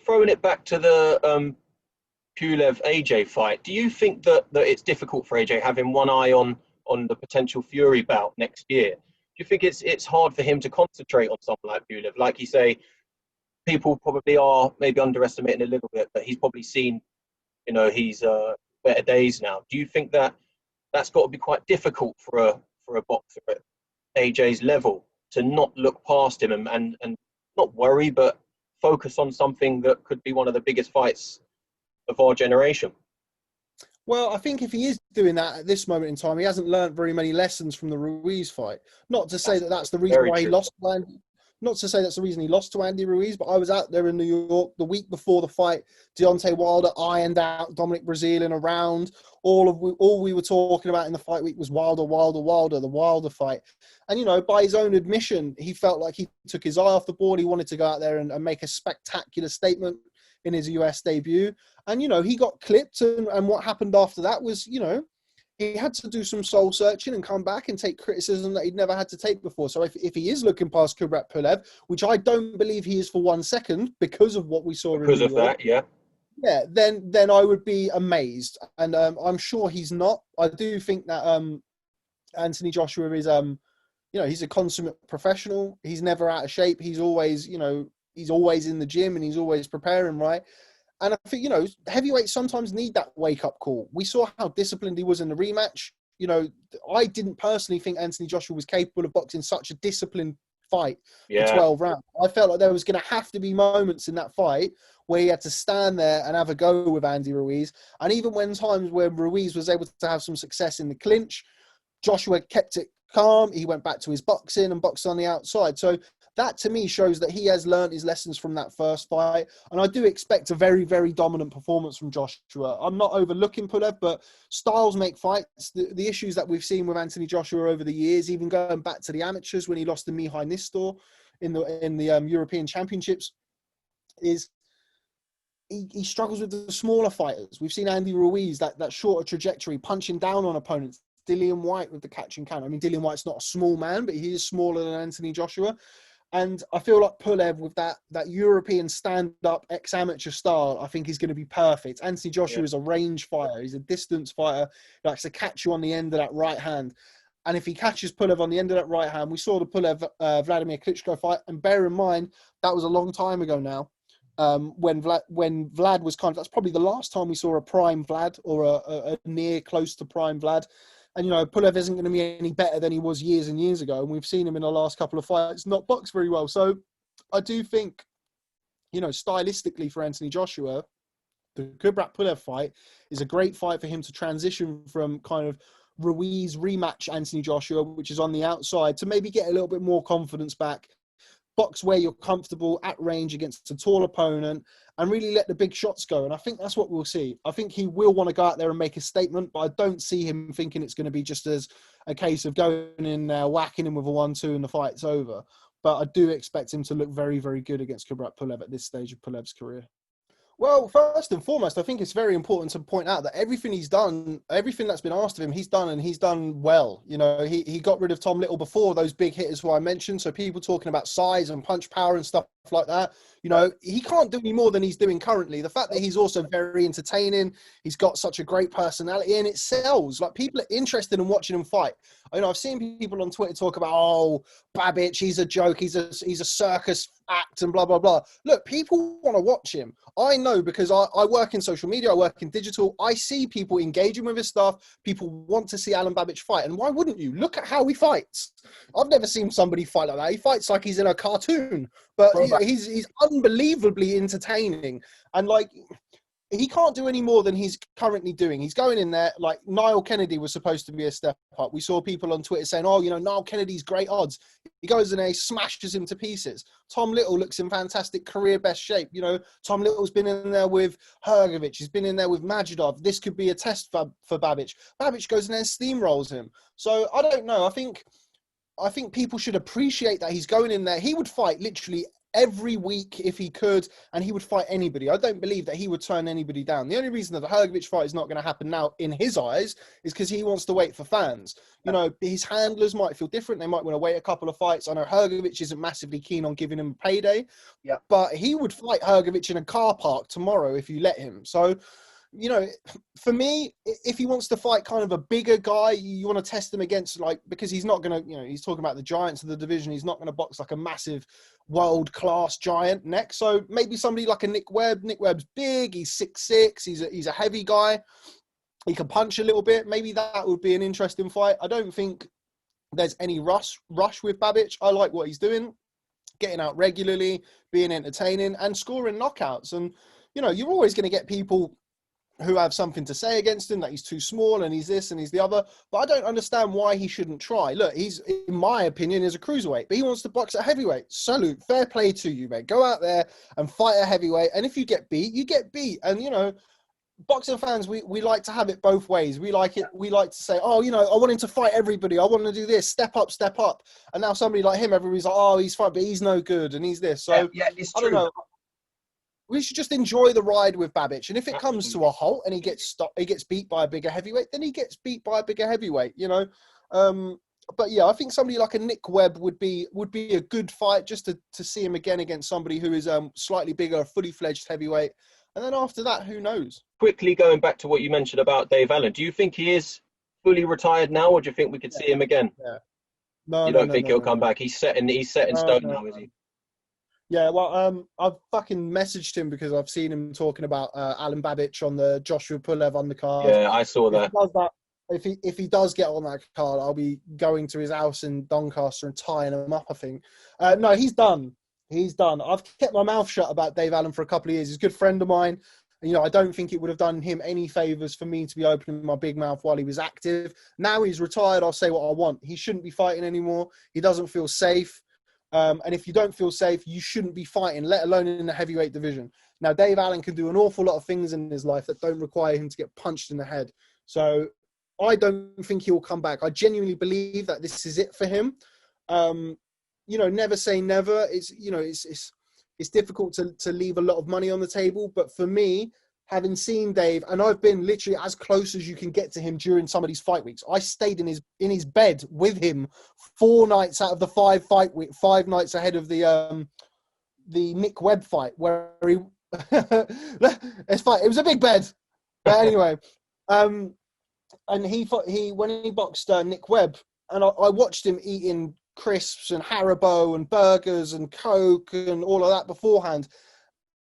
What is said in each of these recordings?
throwing it back to the Pulev AJ fight, do you think that it's difficult for AJ having one eye on the potential Fury bout next year? Do you think it's hard for him to concentrate on something like Pulev? Like you say, people probably are maybe underestimating a little bit, but he's probably seen, he's better days now. Do you think that's got to be quite difficult for a boxer at AJ's level to not look past him and not worry, but focus on something that could be one of the biggest fights of our generation? Well, I think if he is doing that at this moment in time, he hasn't learned very many lessons from the Ruiz fight. Not to say that's the reason why he lost to Andy. Not to say that's the reason he lost to Andy Ruiz, but I was out there in New York the week before the fight. Deontay Wilder ironed out Dominic Breazeale in a round. All we were talking about in the fight week was Wilder, the Wilder fight. And, by his own admission, he felt like he took his eye off the ball. He wanted to go out there and make a spectacular statement in his US debut. And, he got clipped. And what happened after that was, he had to do some soul searching and come back and take criticism that he'd never had to take before. So if he is looking past Kubrat Pulev, which I don't believe he is for 1 second because of what we saw in New York. Because of that, yeah. Yeah, then I would be amazed. And I'm sure he's not. I do think that Anthony Joshua is, he's a consummate professional. He's never out of shape. He's always, he's always in the gym and he's always preparing, right? And I think, heavyweights sometimes need that wake-up call. We saw how disciplined he was in the rematch. I didn't personally think Anthony Joshua was capable of boxing such a disciplined fight for 12 rounds. I felt like there was going to have to be moments in that fight where he had to stand there and have a go with Andy Ruiz. And even when times where Ruiz was able to have some success in the clinch, Joshua kept it calm. He went back to his boxing and boxed on the outside. So that to me shows that he has learned his lessons from that first fight. And I do expect a very, very dominant performance from Joshua. I'm not overlooking Pulev, but styles make fights. The issues that we've seen with Anthony Joshua over the years, even going back to the amateurs when he lost to Mihai Nistor in the European Championships, is he struggles with the smaller fighters. We've seen Andy Ruiz, that shorter trajectory, punching down on opponents. Dillian White with the catch and counter. I mean, Dillian White's not a small man, but he is smaller than Anthony Joshua. And I feel like Pulev, with that European stand-up ex-amateur style, I think he's going to be perfect. Anthony Joshua is a range fighter. He's a distance fighter. He likes to catch you on the end of that right hand. And if he catches Pulev on the end of that right hand, we saw the Pulev Vladimir Klitschko fight. And bear in mind, that was a long time ago now. When Vlad was that's probably the last time we saw a prime Vlad or a near close to prime Vlad. And, Pulev isn't going to be any better than he was years and years ago. And we've seen him in the last couple of fights not box very well. So I do think, stylistically for Anthony Joshua, the Kubrat Pulev fight is a great fight for him to transition from kind of Ruiz rematch Anthony Joshua, which is on the outside, to maybe get a little bit more confidence back. Box where you're comfortable at range against a tall opponent and really let the big shots go. And I think that's what we'll see. I think he will want to go out there and make a statement, but I don't see him thinking it's going to be just as a case of going in there, whacking him with a 1-2 and the fight's over. But I do expect him to look very, very good against Kubrat Pulev at this stage of Pulev's career. Well, first and foremost, I think it's very important to point out that everything he's done, everything that's been asked of him, he's done, and he's done well. He got rid of Tom Little before those big hitters who I mentioned. So people talking about size and punch power and stuff like that, he can't do any more than he's doing currently. The fact that he's also very entertaining, he's got such a great personality, and it sells. Like, people are interested in watching him fight. I've seen people on Twitter talk about, Babic, he's a joke, he's a circus act and blah, blah, blah. Look, people want to watch him. I know, because I work in social media, I work in digital. I see people engaging with his stuff. People want to see Alen Babic fight. And why wouldn't you? Look at how he fights. I've never seen somebody fight like that. He fights like he's in a cartoon. But he's unbelievably entertaining. And, he can't do any more than he's currently doing. He's going in there, like Niall Kennedy was supposed to be a step up. We saw people on Twitter saying, Niall Kennedy's great odds. He goes in there, he smashes him to pieces. Tom Little looks in fantastic career best shape. Tom Little's been in there with Hrgovic. He's been in there with Majidov. This could be a test for Babic. Babic goes in there and steamrolls him. So I don't know. I think people should appreciate that he's going in there. He would fight literally every week if he could, and he would fight anybody. I don't believe that he would turn anybody down. The only reason that the Hrgović fight is not going to happen now in his eyes is because he wants to wait for fans. You know, his handlers might feel different. They might want to wait a couple of fights. I know Hrgović isn't massively keen on giving him a payday, but he would fight Hrgović in a car park tomorrow if you let him. So, you know, for me, if he wants to fight kind of a bigger guy, you want to test him against, like, because he's not going to, you know, he's talking about the giants of the division. He's not going to box like a massive world-class giant next. So maybe somebody like a Nick Webb. Nick Webb's big. He's 6'6". He's a heavy guy. He can punch a little bit. Maybe that would be an interesting fight. I don't think there's any rush with Babic. I like what he's doing, getting out regularly, being entertaining, and scoring knockouts. And, you know, you're always going to get people who have something to say against him, that he's too small and he's this and he's the other. But I don't understand why he shouldn't try. Look, he's, in my opinion, is a cruiserweight, but he wants to box at heavyweight. Salute, fair play to you, mate. Go out there and fight a heavyweight. And if you get beat, you get beat. And, you know, boxing fans, we like to have it both ways. We like it. We like to say, oh, you know, I want him to fight everybody. I want him to do this. Step up, step up. And now somebody like him, everybody's like, oh, he's fine, but he's no good and he's this. So yeah, it's true. I don't know. We should just enjoy the ride with Babic. And if it comes to a halt and he gets beat by a bigger heavyweight, then he gets beat by a bigger heavyweight, you know. But yeah, I think somebody like a Nick Webb would be a good fight, just to see him again against somebody who is slightly bigger, fully fledged heavyweight. And then after that, who knows? Quickly going back to what you mentioned about Dave Allen, do you think he is fully retired now, or do you think we could see him again? Yeah. No, you don't think he'll come back? He's set in stone now, is he? Yeah, well, I've fucking messaged him because I've seen him talking about Alan Babic on the Joshua Pulev undercard. Yeah, I saw that. If he does get on that card, I'll be going to his house in Doncaster and tying him up, I think. No, he's done. He's done. I've kept my mouth shut about Dave Allen for a couple of years. He's a good friend of mine. And, you know, I don't think it would have done him any favours for me to be opening my big mouth while he was active. Now he's retired, I'll say what I want. He shouldn't be fighting anymore. He doesn't feel safe. And if you don't feel safe, you shouldn't be fighting, let alone in the heavyweight division. Now, Dave Allen can do an awful lot of things in his life that don't require him to get punched in the head. So I don't think he'll come back. I genuinely believe that this is it for him. You know, never say never. It's difficult to leave a lot of money on the table. But for me, having seen Dave, and I've been literally as close as you can get to him during some of these fight weeks. I stayed in his bed with him 4 nights out of the 5 nights ahead of the Nick Webb fight, where he it's fine. It was a big bed, but anyway, and when he boxed Nick Webb, and I watched him eating crisps and Haribo and burgers and Coke and all of that beforehand,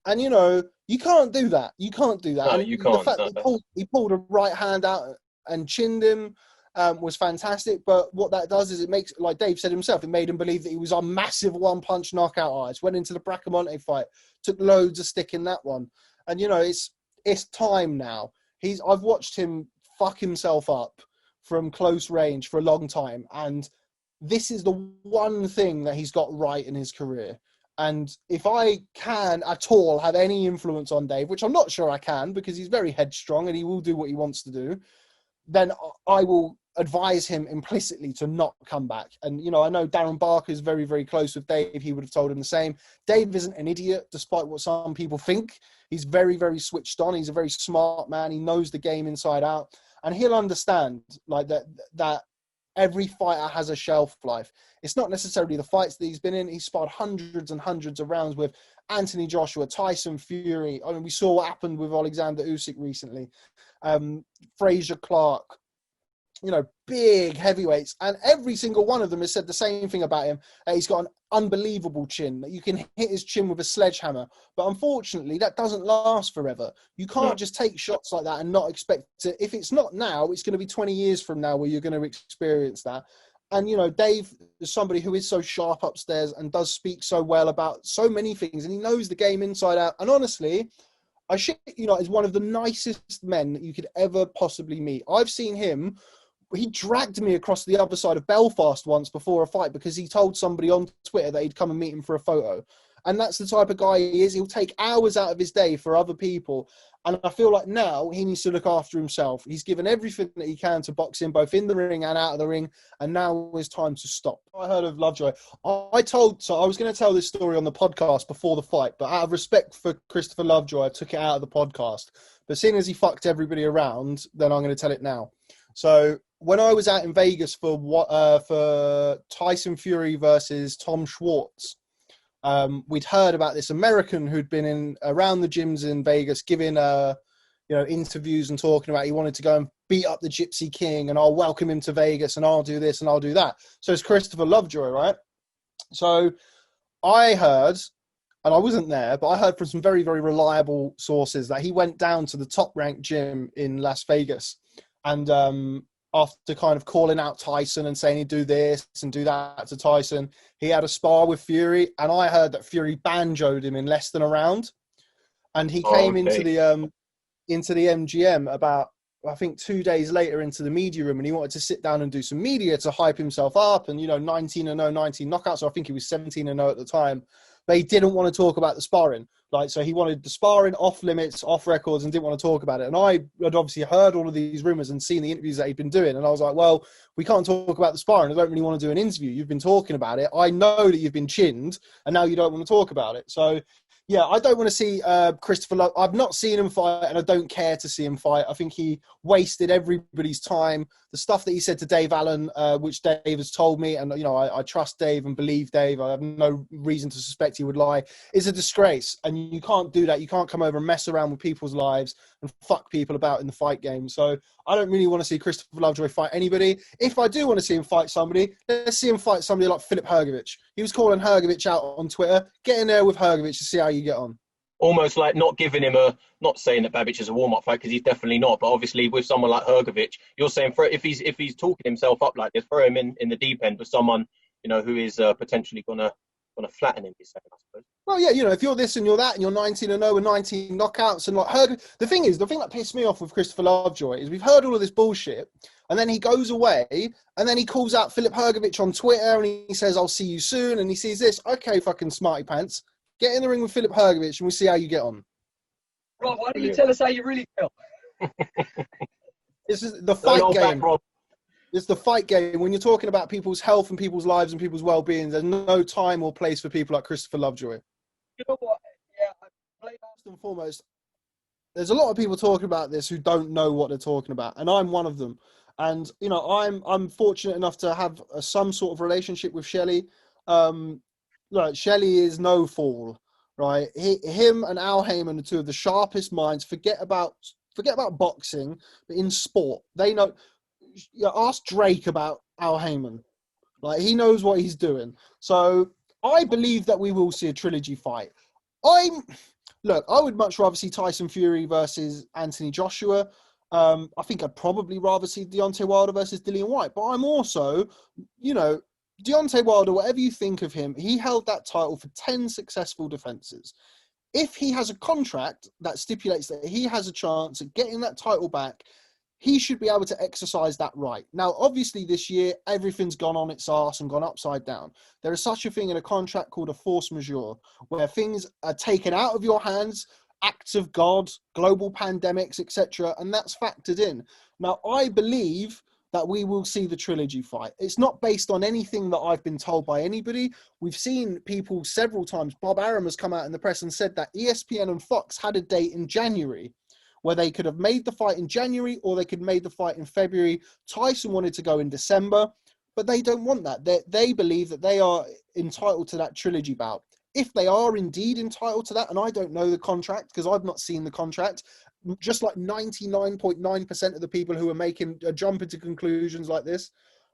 and you know. You can't do that. You can't do that. No, you can't. The fact that he pulled a right hand out and chinned him was fantastic. But what that does is it makes, like Dave said himself, it made him believe that he was a massive one-punch knockout artist. Went into the Bracamonte fight, took loads of stick in that one. And, you know, it's time now. I've watched him fuck himself up from close range for a long time. And this is the one thing that he's got right in his career. And if I can at all have any influence on Dave, which I'm not sure I can because he's very headstrong and he will do what he wants to do, then I will advise him implicitly to not come back. And, you know, I know Darren Barker is very, very close with Dave. He would have told him the same. Dave isn't an idiot, despite what some people think. He's very, very switched on. He's a very smart man. He knows the game inside out. And he'll understand like that every fighter has a shelf life. It's not necessarily the fights that he's been in. He's sparred hundreds and hundreds of rounds with Anthony Joshua, Tyson Fury. I mean, we saw what happened with Alexander Usyk recently. Fraser Clark, you know, big heavyweights. And every single one of them has said the same thing about him. He's got an unbelievable chin. You can hit his chin with a sledgehammer. But unfortunately, that doesn't last forever. You can't just take shots like that and not expect to. If it's not now, it's going to be 20 years from now where you're going to experience that. And, you know, Dave is somebody who is so sharp upstairs and does speak so well about so many things. And he knows the game inside out. And honestly, I shit you not, is one of the nicest men that you could ever possibly meet. I've seen him. He dragged me across the other side of Belfast once before a fight because he told somebody on Twitter that he'd come and meet him for a photo. And that's the type of guy he is. He'll take hours out of his day for other people. And I feel like now he needs to look after himself. He's given everything that he can to boxing, both in the ring and out of the ring. And now is time to stop. I heard of Lovejoy. I was going to tell this story on the podcast before the fight, but out of respect for Christopher Lovejoy, I took it out of the podcast. But seeing as he fucked everybody around, then I'm going to tell it now. So when I was out in Vegas for Tyson Fury versus Tom Schwartz, we'd heard about this American who'd been around the gyms in Vegas giving interviews and talking about he wanted to go and beat up the Gypsy King and I'll welcome him to Vegas and I'll do this and I'll do that. So it's Christopher Lovejoy, right? So I heard, and I wasn't there, but I heard from some very, very reliable sources that he went down to the top-ranked gym in Las Vegas and after kind of calling out Tyson and saying he'd do this and do that to Tyson, he had a spar with Fury, and I heard that Fury banjoed him in less than a round. And he came into the MGM about, I think, 2 days later into the media room, and he wanted to sit down and do some media to hype himself up. And 19-0, 19 knockouts. So I think he was 17-0 at the time. But he didn't want to talk about the sparring. So he wanted the sparring off limits, off records, and didn't want to talk about it. And I had obviously heard all of these rumors and seen the interviews that he'd been doing. And I was like, well, we can't talk about the sparring. I don't really want to do an interview. You've been talking about it. I know that you've been chinned, and now you don't want to talk about it. So, yeah, I don't want to see Christopher Love. I've not seen him fight, and I don't care to see him fight. I think he wasted everybody's time. The stuff that he said to Dave Allen, which Dave has told me, and I trust Dave and believe Dave. I have no reason to suspect he would lie. Is a disgrace, and you can't do that. You can't come over and mess around with people's lives and fuck people about in the fight game. So I don't really want to see Christopher Lovejoy fight anybody. If I do want to see him fight somebody, let's see him fight somebody like Filip Hrgović. He was calling Hrgović out on Twitter. Get in there with Hrgović to see how you get on. Almost like not giving him not saying that Babic is a warm-up fight, because he's definitely not, but obviously with someone like Hrgović, you're saying if he's talking himself up like this, throw him in the deep end with someone who is potentially gonna flatten him, you're saying, I suppose. Well, yeah, if you're this and you're that and you're 19-0 and 19 knockouts and the thing that pissed me off with Christopher Lovejoy is we've heard all of this bullshit, and then he goes away and then he calls out Filip Hrgović on Twitter and he says, I'll see you soon, and he sees this. Okay, fucking smarty pants. Get in the ring with Filip Hrgović and we'll see how you get on. Rob, why don't you tell us how you really feel? This is the fight game. It's the fight game. When you're talking about people's health and people's lives and people's well-being, there's no time or place for people like Christopher Lovejoy. You know what? Yeah, first and foremost, there's a lot of people talking about this who don't know what they're talking about, and I'm one of them. And I'm fortunate enough to have some sort of relationship with Shelley. Look, Shelley is no fool, right? Him and Al Heyman are two of the sharpest minds. Forget about boxing, but in sport, they know. Ask Drake about Al Heyman. Like, he knows what he's doing. So I believe that we will see a trilogy fight. I would much rather see Tyson Fury versus Anthony Joshua. I think I'd probably rather see Deontay Wilder versus Dillian Whyte. But I'm also, Deontay Wilder, whatever you think of him, he held that title for 10 successful defenses. If he has a contract that stipulates that he has a chance at getting that title back, he should be able to exercise that right. Now, obviously, this year, everything's gone on its arse and gone upside down. There is such a thing in a contract called a force majeure, where things are taken out of your hands, acts of God, global pandemics, etc., and that's factored in. Now, I believe that we will see the trilogy fight. It's not based on anything that I've been told by anybody. We've seen people several times. Bob Arum has come out in the press and said that ESPN and Fox had a date in January where they could have made the fight in January or they could have made the fight in February. Tyson wanted to go in December, but they don't want that. They believe that they are entitled to that trilogy bout. If they are indeed entitled to that, and I don't know the contract because I've not seen the contract, just like 99.9% of the people who are jumping to conclusions like this,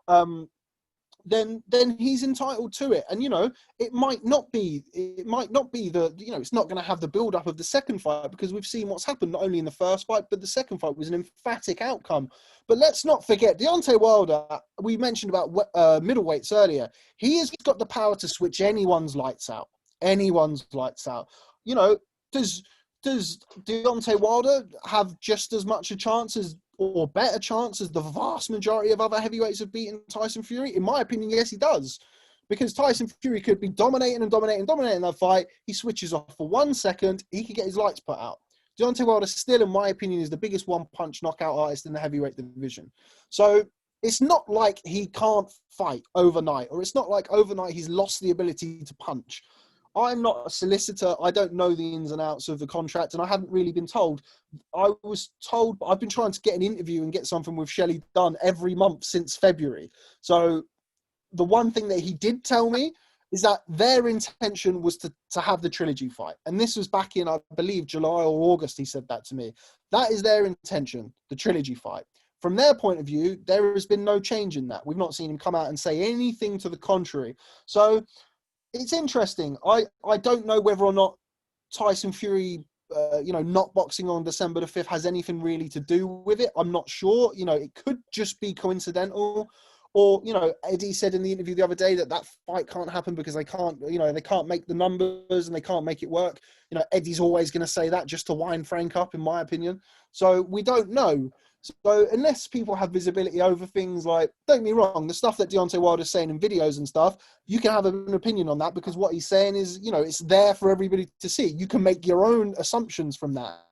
then he's entitled to it. And it might not be it's not going to have the build up of the second fight, because we've seen what's happened not only in the first fight, but the second fight was an emphatic outcome. But let's not forget Deontay Wilder. We mentioned about middleweights earlier. He has got the power to switch anyone's lights out. Does Deontay Wilder have just as much a chance as, or better chance as, the vast majority of other heavyweights have beaten Tyson Fury? In my opinion, yes, he does. Because Tyson Fury could be dominating that fight. He switches off for 1 second. He could get his lights put out. Deontay Wilder still, in my opinion, is the biggest one-punch knockout artist in the heavyweight division. So it's not like he can't fight overnight, or it's not like overnight he's lost the ability to punch. I'm not a solicitor. I don't know the ins and outs of the contract, and I haven't really been told. I was told, I've been trying to get an interview and get something with Shelley Dunn every month since February. So the one thing that he did tell me is that their intention was to have the trilogy fight. And this was back in, I believe, July or August, he said that to me. That is their intention, the trilogy fight. From their point of view, there has been no change in that. We've not seen him come out and say anything to the contrary. So it's interesting. I don't know whether or not Tyson Fury, not boxing on December the 5th has anything really to do with it. I'm not sure. It could just be coincidental. Or, Eddie said in the interview the other day that fight can't happen because they can't make the numbers and they can't make it work. Eddie's always going to say that just to wind Frank up, in my opinion. So we don't know. So unless people have visibility over things like, don't get me wrong, the stuff that Deontay Wilder's saying in videos and stuff, you can have an opinion on that because what he's saying is, it's there for everybody to see. You can make your own assumptions from that.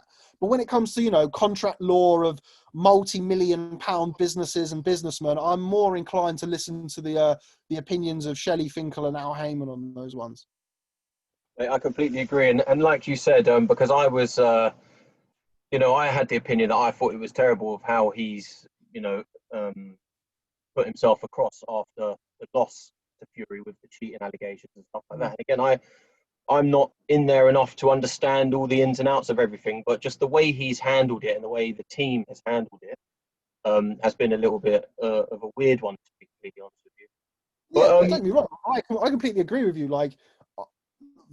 But when it comes to, contract law of multi-million-pound businesses and businessmen, I'm more inclined to listen to the opinions of Shelley Finkel and Al Heyman on those ones. I completely agree. And like you said, because I was, I had the opinion that I thought it was terrible of how he's, put himself across after the loss to Fury with the cheating allegations and stuff like that. And again, I'm not in there enough to understand all the ins and outs of everything, but just the way he's handled it and the way the team has handled it has been a little bit of a weird one, to be completely honest with you. But, don't get me wrong. I completely agree with you. Like,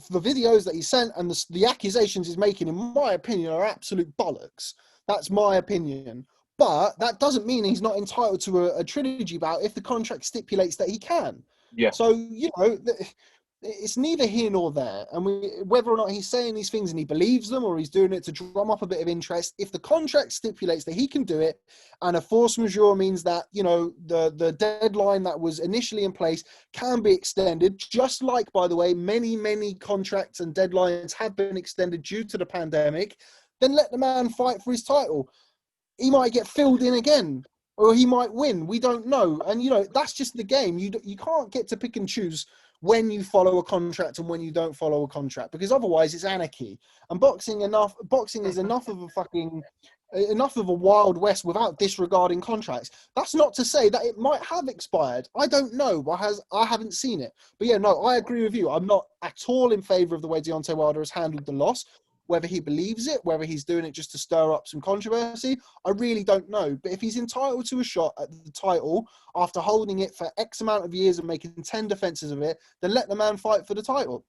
the videos that he sent and the accusations he's making, in my opinion, are absolute bollocks. That's my opinion. But that doesn't mean he's not entitled to a trilogy bout if the contract stipulates that he can. Yeah. So, it's neither here nor there. And whether or not he's saying these things and he believes them or he's doing it to drum up a bit of interest, if the contract stipulates that he can do it and a force majeure means that, the deadline that was initially in place can be extended, just like, by the way, many, many contracts and deadlines have been extended due to the pandemic, then let the man fight for his title. He might get filled in again or he might win. We don't know. And, that's just the game. You can't get to pick and choose when you follow a contract and when you don't follow a contract, because otherwise it's anarchy. And boxing is enough of a wild west without disregarding contracts. That's not to say that it might have expired. I don't know. I haven't seen it. But yeah, no, I agree with you. I'm not at all in favor of the way Deontay Wilder has handled the loss. Whether he believes it, whether he's doing it just to stir up some controversy, I really don't know. But if he's entitled to a shot at the title after holding it for X amount of years and making 10 defenses of it, then let the man fight for the title.